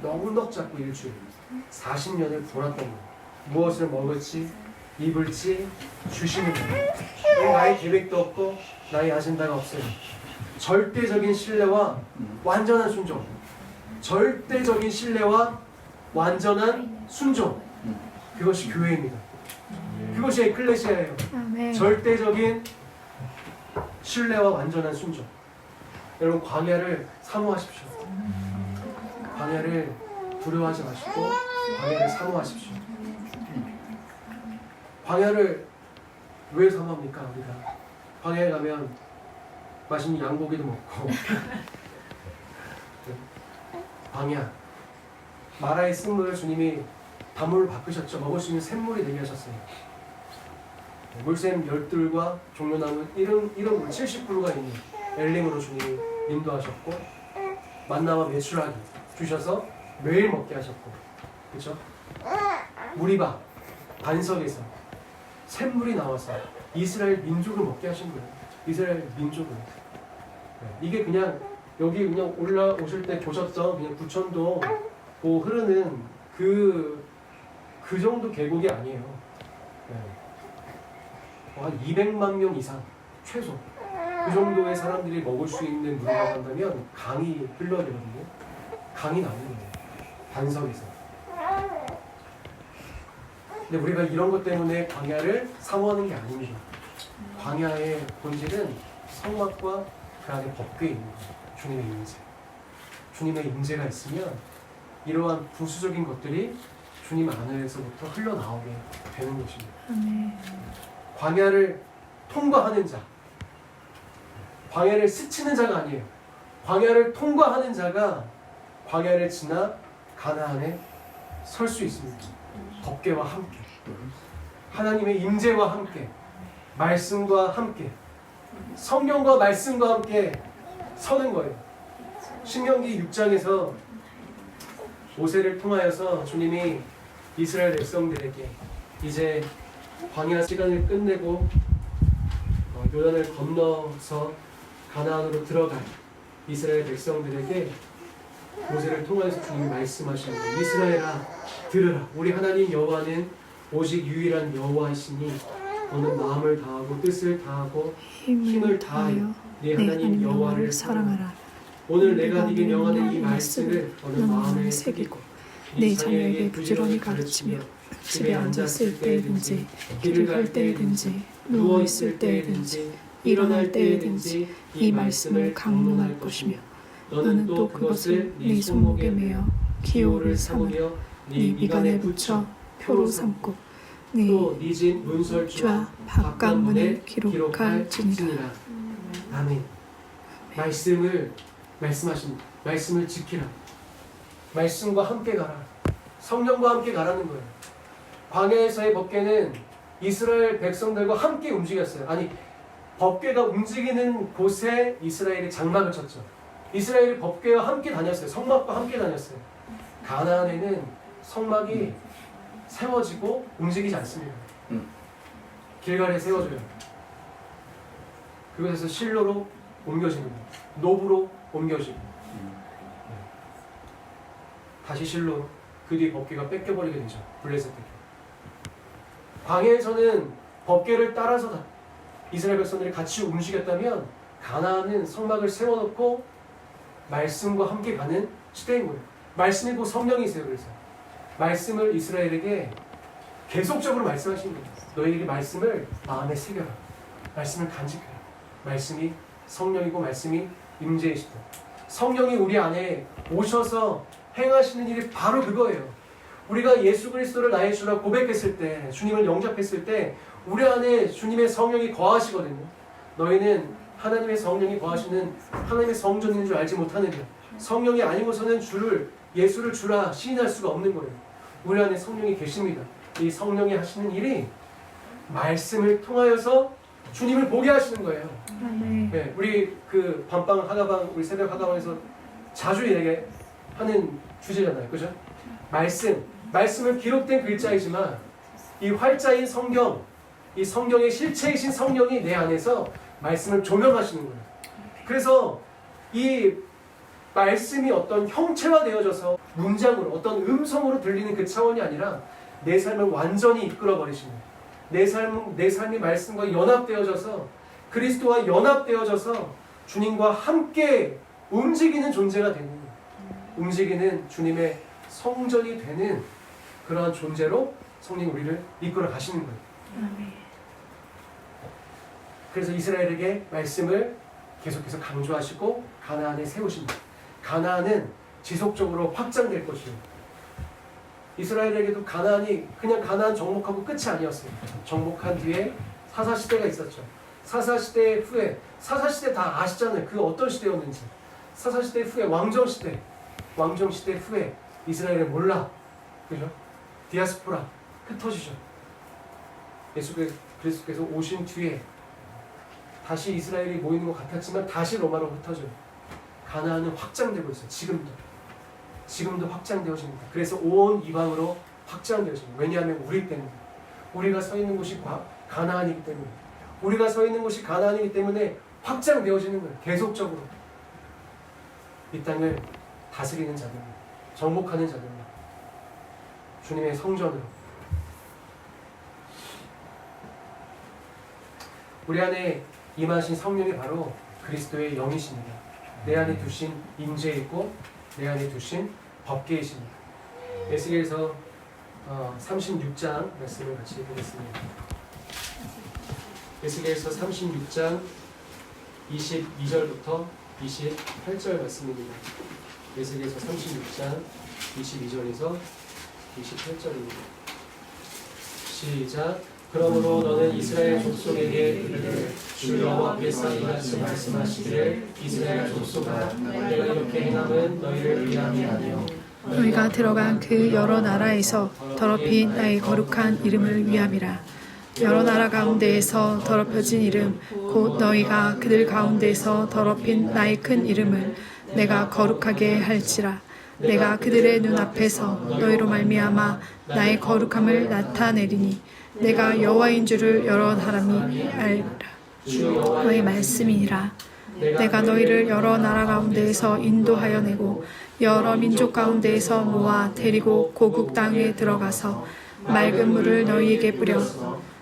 넉넉 잡고 일주일. 40년을 돌았던 거예요. 무엇을 먹을지, 입을지 주시는 거예요. 나의 계획도 없고 나의 아젠다가 없어요. 절대적인 신뢰와 완전한 순종. 절대적인 신뢰와 완전한 순종. 그것이 교회입니다. 그것이 에클레시아예요. 절대적인 신뢰와 완전한 순종. 여러분 광야를 사모하십시오. 광야를 두려워하지 마시고 광야를 사모하십시오. 광야를 왜 사모합니까? 우리가 광야에 가면 맛있는 양고기도 먹고 광야 마라의 쓴물을 주님이 단물로 바꾸셨죠. 먹을 수 있는 샘물이 되게 하셨어요. 물샘 열둘과 종려나무 1은 70그루가 있는 엘림으로 주님이 인도하셨고 만나와 메추라기 주셔서 매일 먹게 하셨고 그렇죠? 무리바 반석에서 샘물이 나와서 이스라엘 민족을 먹게 하신 거예요. 이스라엘 민족을. 이게 그냥 여기 그냥 올라오실 때 보셨던 그냥 부천도 그 흐르는 그 정도 계곡이 아니에요. 네. 한 200만 명 이상 최소 그 정도의 사람들이 먹을 수 있는 물이라고 한다면 강이 흘러내거든요. 강이 나오는 거예요. 반석에서. 근데 우리가 이런 것 때문에 광야를 사모하는 게 아닙니다. 광야의 본질은 성막과 그 안에 법궤에 있는 거예요. 주님의 임재. 주님의 임재가 있으면 이러한 부수적인 것들이 주님 안에서부터 흘러나오게 되는 것입니다. 광야를 통과하는 자, 광야를 스치는 자가 아니에요. 광야를 통과하는 자가 광야를 지나 가나안에 설 수 있습니다. 법궤와 함께, 하나님의 임재와 함께, 말씀과 함께, 성령과 말씀과 함께 서는 거예요. 신명기 6장에서 모세를 통하여서 주님이 이스라엘 백성들에게 이제 광야 시간을 끝내고 요단을 건너서 가나안으로 들어갈 이스라엘 백성들에게 모세를 통하여서 주님이 말씀하시는 거예요. 이스라엘아 들으라. 우리 하나님 여호와는 오직 유일한 여호와이시니 너는 마음을 다하고 뜻을 다하고 힘을 다하여 네 하나님 여호와를 사랑하라. 오늘 내가 네게 명하는 이 말씀을 너는 마음에 새기고 네 자녀에게 부지런히 가르치며 집에 앉았을 때든지 길을 갈 때든지 누워 있을 때든지 일어날 때든지 이 말씀을 강론할 것이며 너는 또 그것을 네 손목에 매어 기호를 삼으며 네 미간에 붙여 표로 삼고 네 집 문설주와 바깥문에 기록할지니라. 아멘. 말씀을 지키라. 말씀과 함께 가라. 성령과 함께 가라는 거예요. 광야에서의 법궤는 이스라엘 백성들과 함께 움직였어요. 아니, 법궤가 움직이는 곳에 이스라엘이 장막을 쳤죠. 이스라엘이 법궤와 함께 다녔어요. 성막과 함께 다녔어요. 가나안에는 성막이 세워지고 움직이지 않습니다. 길갈에 세워져요. 그곳에서 실로로 옮겨집니다. 노브로 옮겨지고 다시 실로, 그 뒤에 법궤가 뺏겨버리게 되죠. 블레셋 뺏겨. 광야에서는 법궤를 따라서 이스라엘 백성들이 같이 움직였다면 가나안은 성막을 세워놓고 말씀과 함께 가는 시대인 거예요. 말씀이 곧 성령이세요. 그래서 말씀을 이스라엘에게 계속적으로 말씀하시는 거예요. 너희에게 말씀을 마음에 새겨라. 말씀을 간직해라. 말씀이 성령이고 말씀이 임재이시다. 성령이 우리 안에 오셔서 행하시는 일이 바로 그거예요. 우리가 예수 그리스도를 나의 주라 고백했을 때, 주님을 영접했을 때 우리 안에 주님의 성령이 거하시거든요. 너희는 하나님의 성령이 거하시는 하나님의 성전인 줄 알지 못하느냐. 성령이 아니고서는 예수를 주라 시인할 수가 없는 거예요. 우리 안에 성령이 계십니다. 이 성령이 하시는 일이 말씀을 통하여서 주님을 보게 하시는 거예요. 네, 우리 그 밤방 하가방, 우리 새벽 하가방에서 자주 얘기하는 주제잖아요. 그죠? 말씀은 기록된 글자이지만 이 활자인 성경, 이 성경의 실체이신 성령이 내 안에서 말씀을 조명하시는 거예요. 그래서 이 말씀이 어떤 형체화되어져서 문장으로, 어떤 음성으로 들리는 그 차원이 아니라 내 삶을 완전히 이끌어 버리십니다. 내 삶이 말씀과 연합되어져서 그리스도와 연합되어져서 주님과 함께 움직이는 존재가 되는 거예요. 움직이는 주님의 성전이 되는 그러한 존재로 성령이 우리를 이끌어 가시는 거예요. 그래서 이스라엘에게 말씀을 계속해서 강조하시고 가나안에 세우십니다. 가나안은 지속적으로 확장될 것이에요. 이스라엘에게도 가나안이 그냥 가나안 정복하고 끝이 아니었어요. 정복한 뒤에 사사시대가 있었죠. 사사시대 후에, 사사시대 다 아시잖아요. 그 어떤 시대였는지. 사사시대 후에 왕정시대 후에 이스라엘을 몰라, 그죠? 디아스포라 흩어지죠. 예수 그리스도께서 오신 뒤에 다시 이스라엘이 모이는 것 같았지만 다시 로마로 흩어져요. 가나안은 확장되고 있어요. 지금도 확장되어집니다. 그래서 온 이방으로 확장되어집니다. 왜냐하면 우리 때문에, 우리가 서 있는 곳이 가나안이기 때문에, 우리가 서 있는 곳이 가나안이기 때문에 확장되어지는 거예요. 계속적으로. 이 땅을 다스리는 자들로, 정복하는 자들로, 주님의 성전으로. 우리 안에 임하신 성령이 바로 그리스도의 영이십니다. 내 안에 두신 임재이고 내 안에 두신 법계이십니다. 에스겔서 36장 말씀을 같이 보겠습니다. 에스겔서 36장 22절부터 28절 말씀입니다. 에스겔서 36장 22절에서 28절입니다. 시작. 그러므로 너는 이스라엘 족속에게 이르되 주 여호와께서 이같이 말씀하시기를 이스라엘 족속아 내가 이렇게 행함은 너희를 위함이 아니요 너희가 들어간 그 여러 나라에서 더럽힌 나의 거룩한 이름을 위함이라. 여러 나라 가운데에서 더럽혀진 이름 곧 너희가 그들 가운데에서 더럽힌 나의 큰 이름을 내가 거룩하게 할지라. 내가 그들의 눈앞에서 너희로 말미암아 나의 거룩함을 나타내리니 내가 여호와인 줄을 여러 사람이 알리라. 여호와의 말씀이니라. 내가 너희를 여러 나라 가운데에서 인도하여 내고 여러 민족 가운데에서 모아 데리고 고국 땅에 들어가서 맑은 물을 너희에게 뿌려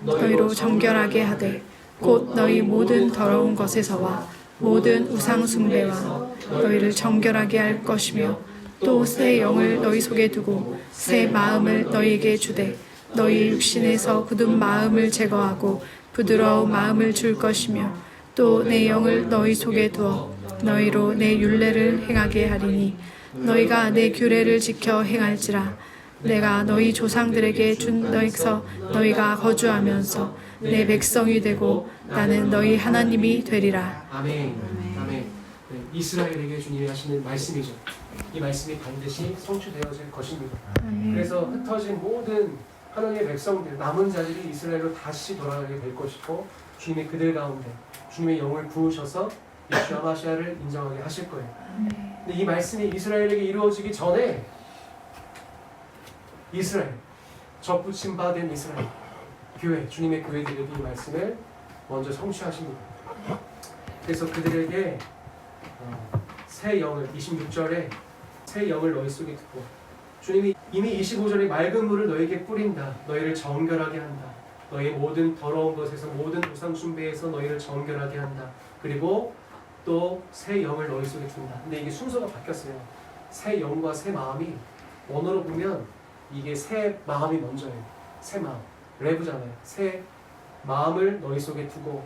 너희로 정결하게 하되 곧 너희 모든 더러운 것에서와 모든 우상 숭배와 너희를 정결하게 할 것이며 또 새 영을 너희 속에 두고 새 마음을 너희에게 주되 너희 육신에서 굳은 마음을 제거하고 부드러운 마음을 줄 것이며 또 내 영을 너희 속에 두어 너희로 내 율례를 행하게 하리니 너희가 내 규례를 지켜 행할지라. 내가 너희 조상들에게 준 너희서 너희가 거주하면서 내 백성이 되고 나는 너희 하나님이 되리라. 아멘. 아멘. 네, 이스라엘에게 주님이 하시는 말씀이죠. 이 말씀이 반드시 성취되어질 것입니다. 그래서 흩어진 모든 하나님의 백성들, 남은 자들이 이스라엘로 다시 돌아가게 될 것이고 주님이 그들 가운데 주님의 영을 부으셔서 예수 아마시아를 인정하게 하실 거예요. 근데 이 말씀이 이스라엘에게 이루어지기 전에 이스라엘, 접붙임 받은 이스라엘, 교회, 주님의 교회들에게 이 말씀을 먼저 성취하십니다. 그래서 그들에게 새 영을 26절에 새 영을 너희 속에 두고 주님이 이미 25절에 맑은 물을 너희에게 뿌린다. 너희를 정결하게 한다. 너희의 모든 더러운 것에서 모든 우상 숭배에서 너희를 정결하게 한다. 그리고 또 새 영을 너희 속에 둔다. 근데 이게 순서가 바뀌었어요. 새 영과 새 마음이 원어로 보면 이게 새 마음이 먼저예요. 새 마음. 레브잖아요. 새 마음을 너희 속에 두고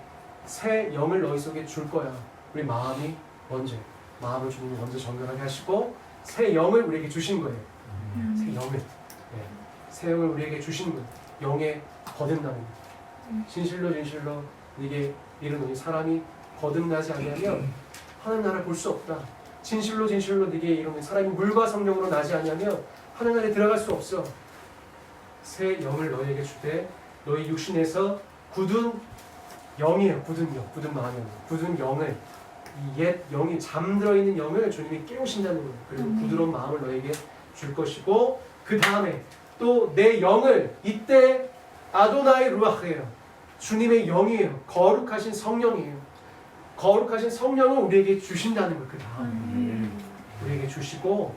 새 영을 너희 속에 줄 거야. 우리 마음이 먼저예요. 마음을 주님이 먼저 정결하게 하시고 새 영을 우리에게 주신 거예요. 새 영을. 네. 새 영을 우리에게 주신 거예요. 영의 거듭남입니다. 진실로 진실로 네게 이르노니 사람이 거듭나지 아니하면 하나님 나라를 볼 수 없다. 진실로 진실로 네게 이르노니 사람이 물과 성령으로 나지 아니하면 하나님 나라에 들어갈 수 없어. 새 영을 너희에게 주되 너희 육신에서 굳은 영이에요. 굳은 영, 굳은 마음이에요. 굳은 영을 이 옛 영이 잠들어 있는 영을 주님이 깨우신다는 거예요. 그리고 부드러운 마음을 너희에게 줄 것이고 그 다음에 또 내 영을 이때 아도나이 루아흐예요. 주님의 영이에요. 거룩하신 성령이에요. 거룩하신 성령을 우리에게 주신다는 거예요. 그 다음에 우리에게 주시고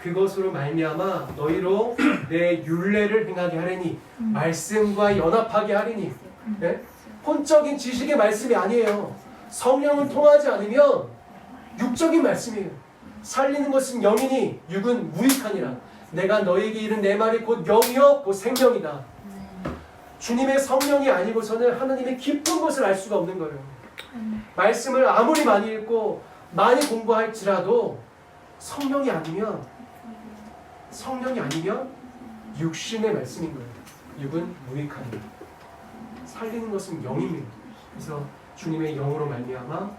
그것으로 말미암아 너희로 내 율례를 행하게 하리니 말씀과 연합하게 하리니 네? 혼적인 지식의 말씀이 아니에요. 성령을 통하지 않으면 육적인 말씀이에요. 살리는 것은 영이니 육은 무익하니라. 내가 너희에게 이른 내 말이 곧 영이요 곧 생명이다. 주님의 성령이 아니고서는 하나님의 깊은 것을 알 수가 없는 거예요. 말씀을 아무리 많이 읽고 많이 공부할지라도 성령이 아니면 육신의 말씀인 거예요. 육은 무익하니라. 살리는 것은 영입니다. 그래서 주님의 영으로 말미암아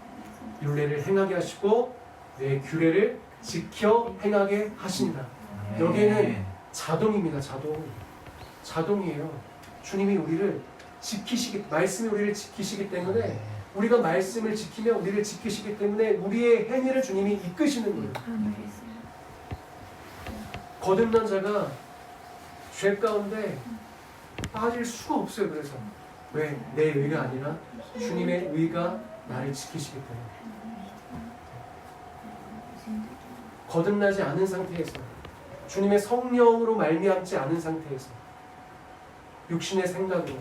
율례를 행하게 하시고 내 규례를 지켜 행하게 하신다. 여기에는 자동입니다. 자동이에요. 주님이 우리를 지키시기, 말씀이 우리를 지키시기 때문에 우리가 말씀을 지키며 우리를 지키시기 때문에 우리의 행위를 주님이 이끄시는 거예요. 거듭난 자가 죄 가운데 빠질 수가 없어요. 그래서 왜? 내 의가 아니라 주님의 의가 나를 지키시기 때문에. 거듭나지 않은 상태에서 주님의 성령으로 말미암지 않은 상태에서 육신의 생각으로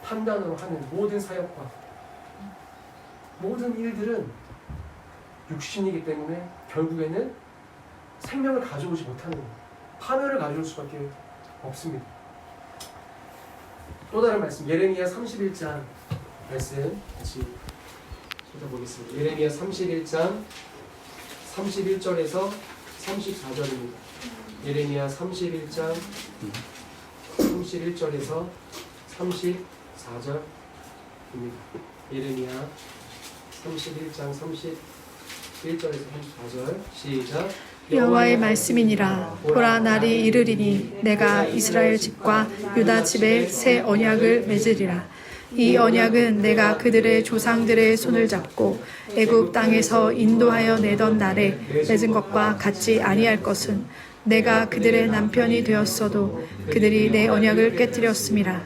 판단으로 하는 모든 사역과 모든 일들은 육신이기 때문에 결국에는 생명을 가져오지 못하는 거예요. 파멸을 가져올 수밖에 없습니다. 또 다른 말씀, 예레미야 31장 말씀 같이 찾아보겠습니다. 예레미야 31장 31절에서 34절입니다. 예레미야 31장 31절에서 34절입니다. 예레미야 31장 31절에서 34절 시작. 여호와의 말씀이니라. 보라, 날이 이르리니 내가 이스라엘 집과 유다 집에 새 언약을 맺으리라. 이 언약은 내가 그들의 조상들의 손을 잡고 애굽 땅에서 인도하여 내던 날에 맺은 것과 같지 아니할 것은 내가 그들의 남편이 되었어도 그들이 내 언약을 깨뜨렸음이라.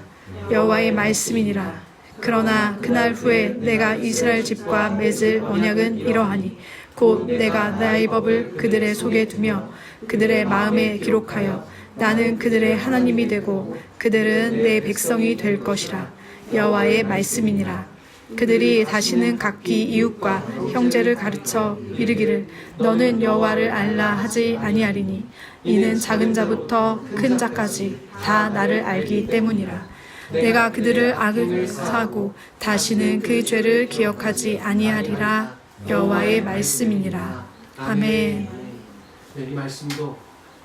여호와의 말씀이니라. 그러나 그날 후에 내가 이스라엘 집과 맺을 언약은 이러하니 곧 내가 나의 법을 그들의 속에 두며 그들의 마음에 기록하여 나는 그들의 하나님이 되고 그들은 내 백성이 될 것이라. 여호와의 말씀이니라. 그들이 다시는 각기 이웃과 형제를 가르쳐 이르기를 너는 여호와를 알라 하지 아니하리니 이는 작은 자부터 큰 자까지 다 나를 알기 때문이라. 내가 그들을 악을하고 다시는 그 죄를 기억하지 아니하리라. 여호와의 말씀이니라. 아멘. 네, 이 말씀도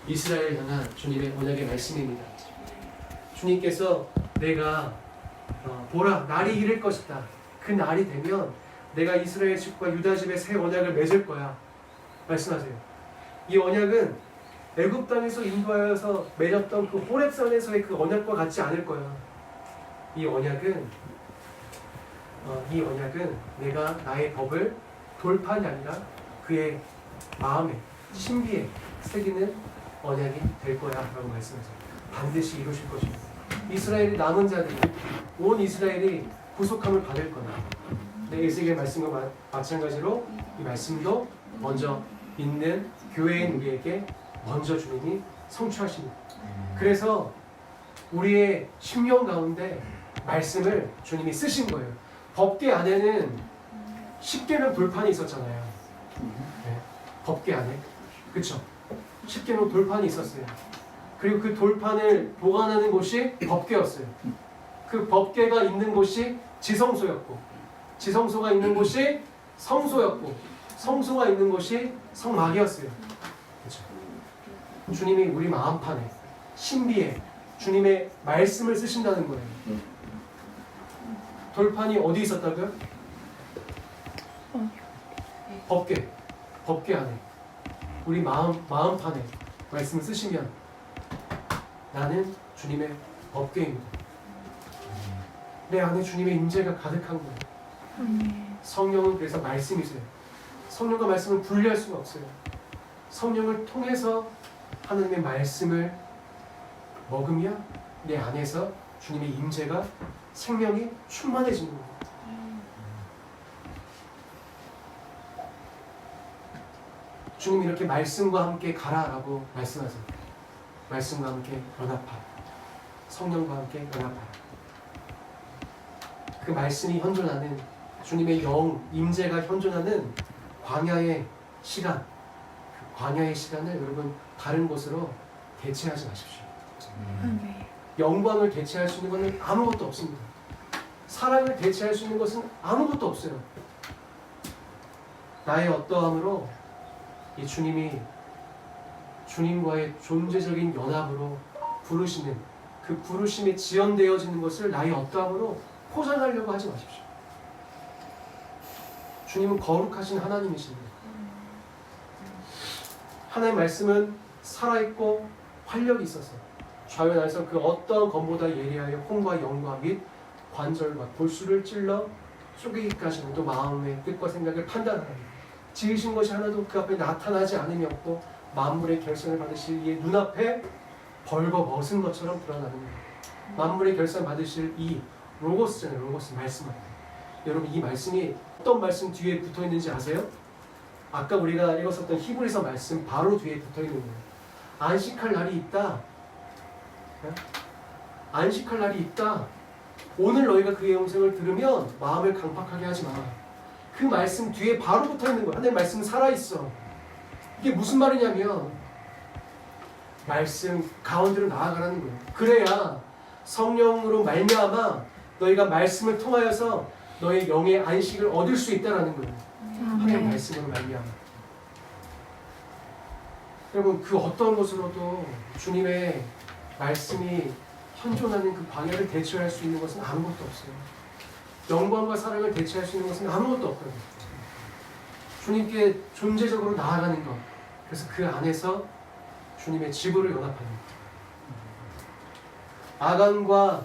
이스라엘 향한 주님의 언약의 말씀입니다. 주님께서 내가 보라, 날이 이를 것이다. 그 날이 되면 내가 이스라엘 집과 유다 집에 새 언약을 맺을 거야. 말씀하세요. 이 언약은 애굽 땅에서 인도하여서 맺었던 그 호렙산에서의 그 언약과 같지 않을 거야. 이 언약은 내가 나의 법을 돌판이 아니라 그의 마음에 신비에 새기는 언약이 될 거야 라고 말씀하세요. 반드시 이루실 것입니다. 이스라엘이 남은 자들이 온 이스라엘이 구속함을 받을 거다. 에스겔 말씀과 마찬가지로 이 말씀도 먼저 믿는 교회인 우리에게 먼저 주님이 성취하십니다. 그래서 우리의 심령 가운데 말씀을 주님이 쓰신 거예요. 법궤 안에는 10계명 돌판이 있었잖아요. 네. 법궤 안에, 그렇죠? 10계명 돌판이 있었어요. 그리고 그 돌판을 보관하는 곳이 법궤였어요. 그 법궤가 있는 곳이 지성소였고, 지성소가 있는 곳이 성소였고, 성소가 있는 곳이 성막이었어요. 그렇죠? 주님이 우리 마음판에 신비에 주님의 말씀을 쓰신다는 거예요. 돌판이 어디 있었다고요? 법궤 안에 우리 마음판에 말씀을 쓰시면 나는 주님의 법궤입니다. 내 안에 주님의 임재가 가득한 거예요. 성령은 그래서 말씀이세요. 성령과 말씀을 분리할 수가 없어요. 성령을 통해서 하나님의 말씀을 먹으면 내 안에서 주님의 임재가 생명이 충만해지는 거예요. 주님이 이렇게 말씀과 함께 가라라고 말씀하세요. 말씀과 함께 연합하라. 성령과 함께 연합하라. 그 말씀이 현존하는 주님의 영, 임재가 현존하는 광야의 시간, 그 광야의 시간을 여러분 다른 곳으로 대체하지 마십시오. 영광을 대체할 수 있는 것은 아무것도 없습니다. 사랑을 대체할 수 있는 것은 아무것도 없어요. 나의 어떠함으로 이 주님이 주님과의 존재적인 연합으로 부르시는 그 부르심이 지연되어지는 것을 나의 어떠함으로 포장하려고 하지 마십시오. 주님은 거룩하신 하나님이십니다. 하나님의 말씀은 살아있고 활력이 있어서 좌연하여서 그 어떠한 검보다 예리하여 혼과 영과 및 관절과 골수를 찔러 쪼개기까지 또 마음의 뜻과 생각을 판단하니 지으신 것이 하나도 그 앞에 나타나지 않으며 없고 만물의 결산을 받으실 이의 눈앞에 벌거벗은 것처럼 드러나는 거예요. 만물의 결산 받으실 이 로고스잖아요. 로고스 말씀합니다. 여러분 이 말씀이 어떤 말씀 뒤에 붙어 있는지 아세요? 아까 우리가 읽었었던 히브리서 말씀 바로 뒤에 붙어있는 거예요. 안식할 날이 있다. 안식할 날이 있다. 오늘 너희가 그의 음성을 들으면 마음을 강팍하게 하지 마. 그 말씀 뒤에 바로 붙어있는 거야. 하나님 말씀은 살아있어. 이게 무슨 말이냐면 말씀 가운데로 나아가라는 거예요. 그래야 성령으로 말미암아 너희가 말씀을 통하여서 너의 영의 안식을 얻을 수 있다라는 거예요. 하나님 말씀으로 말미암아. 여러분 그 어떤 것으로도 주님의 말씀이 현존하는 그 광야를 대체할 수 있는 것은 아무것도 없어요. 영광과 사랑을 대체할 수 있는 것은 아무것도 없거든요. 주님께 존재적으로 나아가는 것. 그래서 그 안에서 주님의 지부를 연합하는 것. 아간과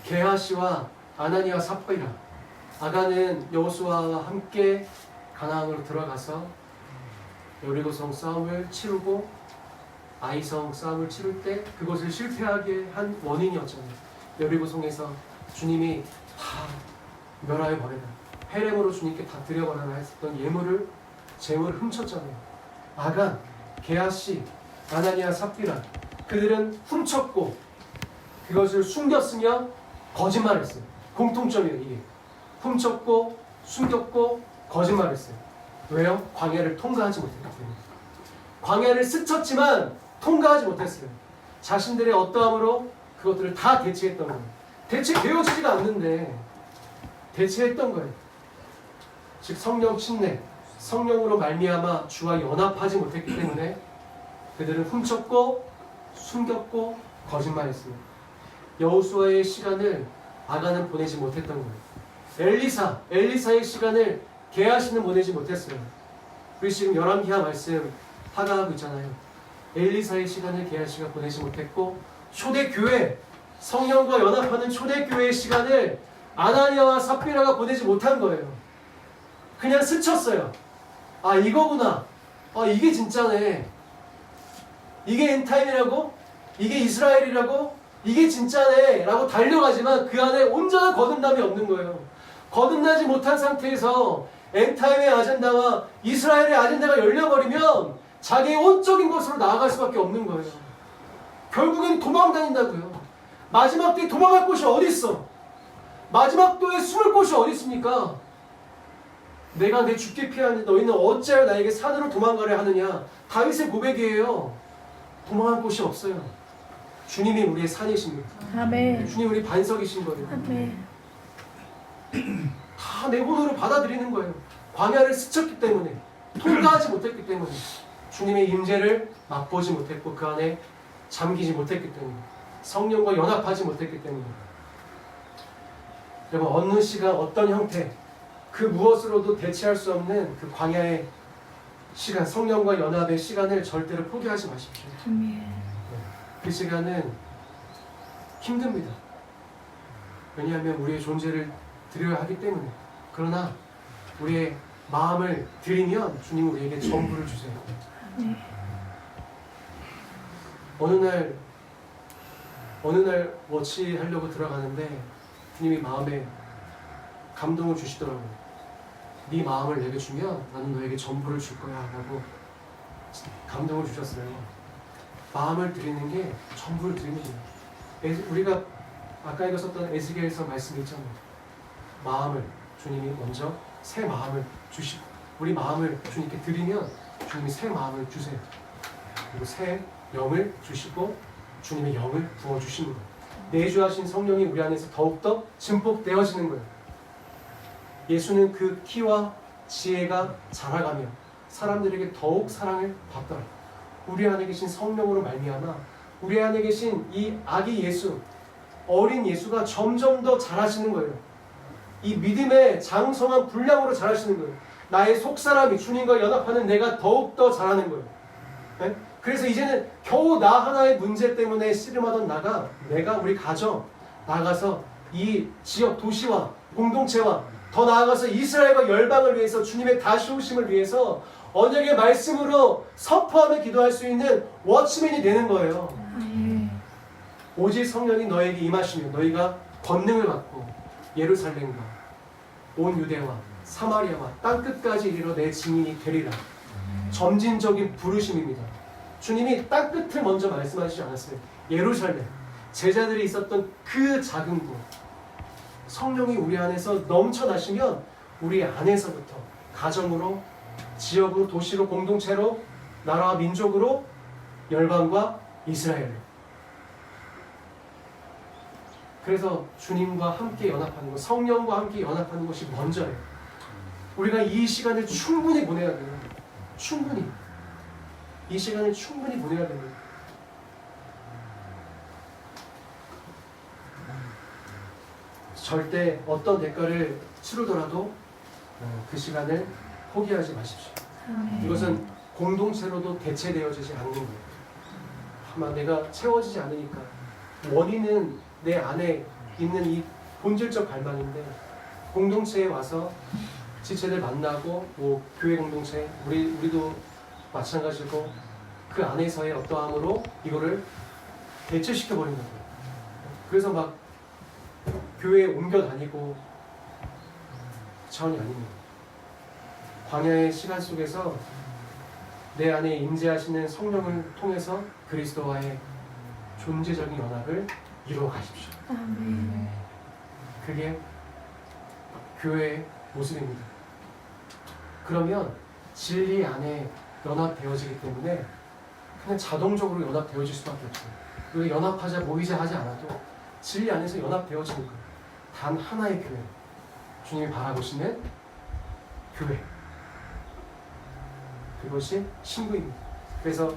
게하시와 아나니와 삽비라. 아간은 여호수아와 함께 가나안으로 들어가서 여리고성 싸움을 치르고 아이성 싸움을 치를 때 그것을 실패하게 한 원인이었잖아요. 여리고성에서 주님이 다 멸하여 버리라. 헤렘으로 주님께 다 드려버려라 했었던 재물을 훔쳤잖아요. 아간, 게하시, 아나니아, 삽비라. 그들은 훔쳤고 그것을 숨겼으며 거짓말했어요. 공통점이에요. 이게 훔쳤고 숨겼고 거짓말했어요. 왜요? 광야를 통과하지 못했기 때문에. 광야를 스쳤지만 통과하지 못했어요. 자신들의 어떠함으로 그것들을 다 대체했던 거예요. 대체되어지지가 않는데 대체했던 거예요. 즉 성령 침례, 성령으로 말미암아 주와 연합하지 못했기 때문에 그들은 훔쳤고 숨겼고 거짓말했습니다. 여호수아의 시간을 아간은 보내지 못했던 거예요. 엘리사의 시간을 게하시는 보내지 못했어요. 우리 지금 열왕기하 말씀 하가하고 있잖아요. 엘리사의 시간을 게하시가 보내지 못했고 초대교회, 성령과 연합하는 초대교회의 시간을 아나니아와 삽비라가 보내지 못한 거예요. 그냥 스쳤어요. 아 이거구나. 아 이게 진짜네. 이게 엔타임이라고? 이게 이스라엘이라고? 이게 진짜네 라고 달려가지만 그 안에 온전한 거듭남이 없는 거예요. 거듭나지 못한 상태에서 엔타임의 아젠다와 이스라엘의 아젠다가 열려버리면 자기의 온적인 것으로 나아갈 수밖에 없는 거예요. 결국엔 도망다닌다고요. 마지막 때에 도망갈 곳이 어디 있어? 마지막 때에 숨을 곳이 어디 있습니까? 내가 내 죽게 피하는데 너희는 어찌하여 나에게 산으로 도망가려 하느냐. 다윗의 고백이에요. 도망갈 곳이 없어요. 주님이 우리의 산이십니다. 아멘. 주님 우리 반석이신 거예요. 아멘. 다 내 혼으로 받아들이는 거예요. 광야를 스쳤기 때문에, 통과하지 못했기 때문에, 주님의 임재를 맛보지 못했고 그 안에 잠기지 못했기 때문에, 성령과 연합하지 못했기 때문에. 여러분 어느 시간 어떤 형태 그 무엇으로도 대체할 수 없는 그 광야의 시간, 성령과 연합의 시간을 절대로 포기하지 마십시오. 그 시간은 힘듭니다. 왜냐하면 우리의 존재를 드려야 하기 때문에. 그러나 우리의 마음을 드리면 주님 우리에게 전부를 주세요. 어느 날 워치하려고 들어가는데 주님이 마음에 감동을 주시더라고요. 네 마음을 내게 주면 나는 너에게 전부를 줄 거야 라고 감동을 주셨어요. 마음을 드리는 게 전부를 드리는 거예요. 우리가 아까 읽었었던 에스겔서 말씀이 있잖아요. 마음을 주님이 먼저 새 마음을 주시고 우리 마음을 주님께 드리면 주님이 새 마음을 주세요. 그리고 새 영을 주시고 주님의 영을 부어주시는 거예요. 내주하신 성령이 우리 안에서 더욱더 증폭되어지는 거예요. 예수는 그 키와 지혜가 자라가며 사람들에게 더욱 사랑을 받더라. 우리 안에 계신 성령으로 말미암아 우리 안에 계신 이 아기 예수, 어린 예수가 점점 더 자라시는 거예요. 이 믿음의 장성한 분량으로 자라시는 거예요. 나의 속사람이 주님과 연합하는 내가 더욱더 자라는 거예요. 네? 그래서 이제는 겨우 나 하나의 문제 때문에 씨름하던 내가 우리 가정 나가서 이 지역 도시와 공동체와 더 나아가서 이스라엘과 열방을 위해서 주님의 다시 오심을 위해서 언약의 말씀으로 선포하며 기도할 수 있는 워치맨이 되는 거예요. 오직 성령이 너에게 임하시면 너희가 권능을 받고 예루살렘과 온 유대와 사마리아와 땅 끝까지 이르러 내 증인이 되리라. 점진적인 부르심입니다. 주님이 땅 끝을 먼저 말씀하시지 않았어요. 예루살렘, 제자들이 있었던 그 작은 곳, 성령이 우리 안에서 넘쳐나시면 우리 안에서부터 가정으로, 지역으로, 도시로, 공동체로, 나라와 민족으로, 열방과 이스라엘로. 그래서 주님과 함께 연합하는 것, 성령과 함께 연합하는 것이 먼저예요. 우리가 이 시간을 충분히 보내야 돼요. 충분히. 이 시간을 충분히 보내야 됩니다. 절대 어떤 대가를 치르더라도 그 시간을 포기하지 마십시오. 이것은 공동체로도 대체되어지지 않는 거예요. 아마 내가 채워지지 않으니까 원인은 내 안에 있는 이 본질적 갈망인데 공동체에 와서 지체들 만나고 뭐 교회 공동체 우리도 마찬가지고 그 안에서의 어떠함으로 이거를 대체시켜 버린 거예요. 그래서 막 교회에 옮겨 다니고 차원이 아닙니다. 광야의 시간 속에서 내 안에 임재하시는 성령을 통해서 그리스도와의 존재적인 연합을 이루어 가십시오. 아멘. 그게 교회의 모습입니다. 그러면 진리 안에 연합되어지기 때문에 그냥 자동적으로 연합되어질 수밖에 없어요. 우리 연합하자 모이자 하지 않아도 진리 안에서 연합되어지는 거예요. 단 하나의 교회, 주님이 바라보시는 교회, 그것이 신부입니다. 그래서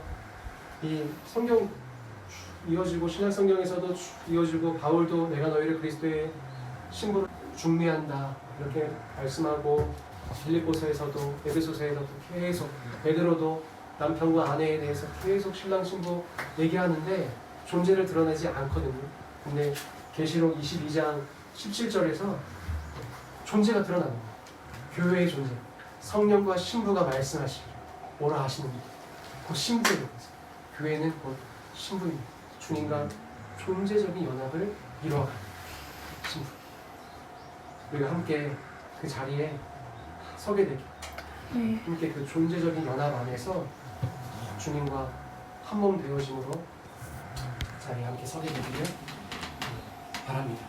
이 성경 이어지고 신약 성경에서도 이어지고 바울도 내가 너희를 그리스도의 신부로 중매한다 이렇게 말씀하고 빌립보서에서도 에베소서에서도 계속 베드로도 남편과 아내에 대해서 계속 신랑 신부 얘기하는데 존재를 드러내지 않거든요. 근데 계시록 22장 17절에서 존재가 드러나는 거예요. 교회의 존재, 성령과 신부가 말씀하시기를 뭐라 하시는지 곧 신부예요. 교회는 곧 신부입니다. 주님과 존재적인 연합을 이루어가는 신부. 우리가 함께 그 자리에 서게 되길, 네. 함께 그 존재적인 연합 안에서 주님과 한 몸 되어짐으로 자리에 함께 서게 되기를 바랍니다.